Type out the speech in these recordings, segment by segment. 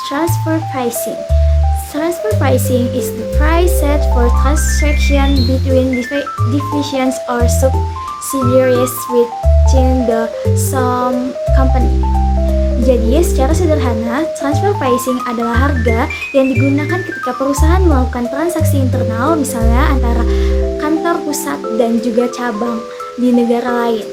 transfer pricing? Transfer pricing is the price set for transaction between divisions or subsidiaries within the same company. Jadi, secara sederhana, transfer pricing adalah harga yang digunakan ketika perusahaan melakukan transaksi internal, misalnya antara kantor pusat dan juga cabang di negara lain.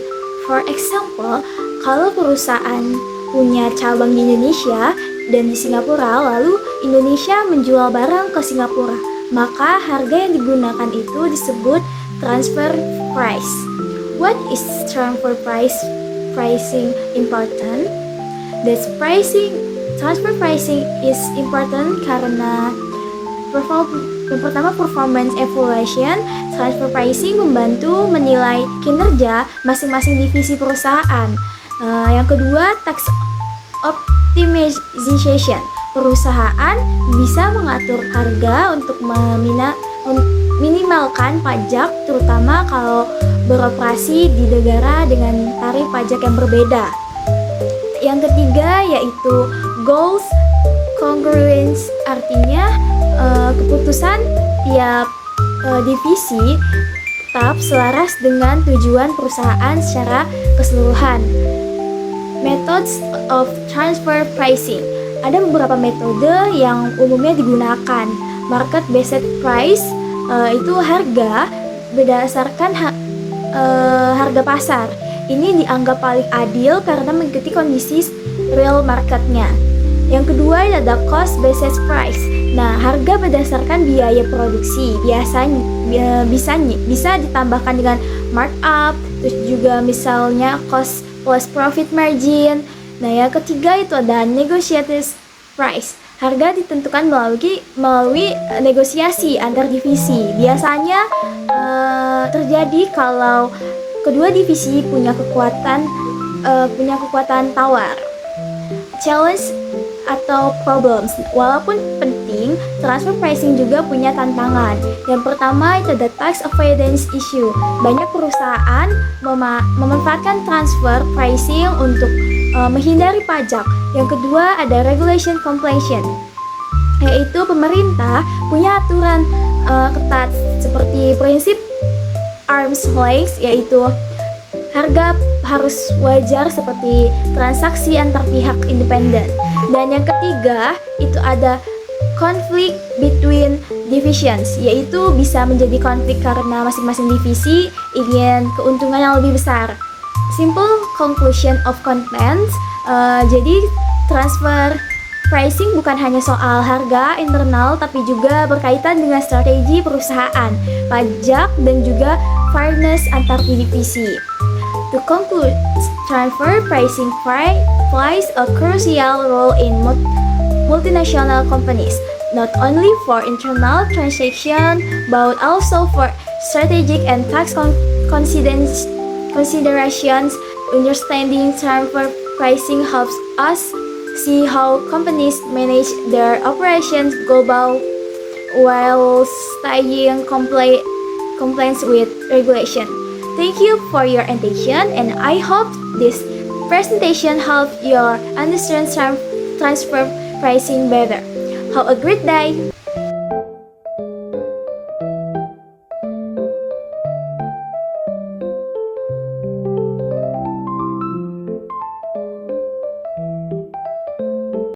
For example, kalau perusahaan punya cabang di Indonesia dan di Singapura, lalu Indonesia menjual barang ke Singapura, maka harga yang digunakan itu disebut transfer price. What is transfer pricing important? Transfer pricing is important karena yang pertama, performance evaluation. Transfer pricing membantu menilai kinerja masing-masing divisi perusahaan. Yang kedua, tax optimization. Perusahaan bisa mengatur harga untuk meminimalkan pajak, terutama kalau beroperasi di negara dengan tarif pajak yang berbeda. Yang ketiga yaitu goals congruence, artinya keputusan tiap divisi tetap selaras dengan tujuan perusahaan secara keseluruhan. Methods of transfer pricing. Ada beberapa metode yang umumnya digunakan. Market based price itu harga berdasarkan harga pasar. Ini dianggap paling adil karena mengikuti kondisi real marketnya. Yang kedua ada cost based price. Nah, harga berdasarkan biaya produksi. Biasanya bisa ditambahkan dengan markup, terus juga misalnya cost plus profit margin. Nah, yang ketiga itu ada negotiated price. Harga ditentukan melalui negosiasi antar divisi. Biasanya terjadi kalau kedua divisi punya kekuatan tawar. Challenge atau problems. Walaupun penting, transfer pricing juga punya tantangan. Yang pertama itu ada tax avoidance issue. Banyak perusahaan memanfaatkan transfer pricing untuk menghindari pajak. Yang kedua ada regulation completion, yaitu pemerintah punya aturan ketat seperti prinsip arm's length, yaitu harga harus wajar seperti transaksi antar pihak independen. Dan yang ketiga itu ada conflict between divisions, yaitu bisa menjadi konflik karena masing-masing divisi ingin keuntungan yang lebih besar. Simple conclusion of contents, jadi transfer pricing bukan hanya soal harga internal tapi juga berkaitan dengan strategi perusahaan, pajak, dan juga fairness antar divisi. To conclude, transfer pricing plays a crucial role in multinational companies, not only for internal transaction but also for strategic and tax considerations. Understanding transfer pricing helps us see how companies manage their operations global while staying compliant with regulation. Thank you for your attention, and I hope this presentation helped you understand transfer pricing better. Have a great day!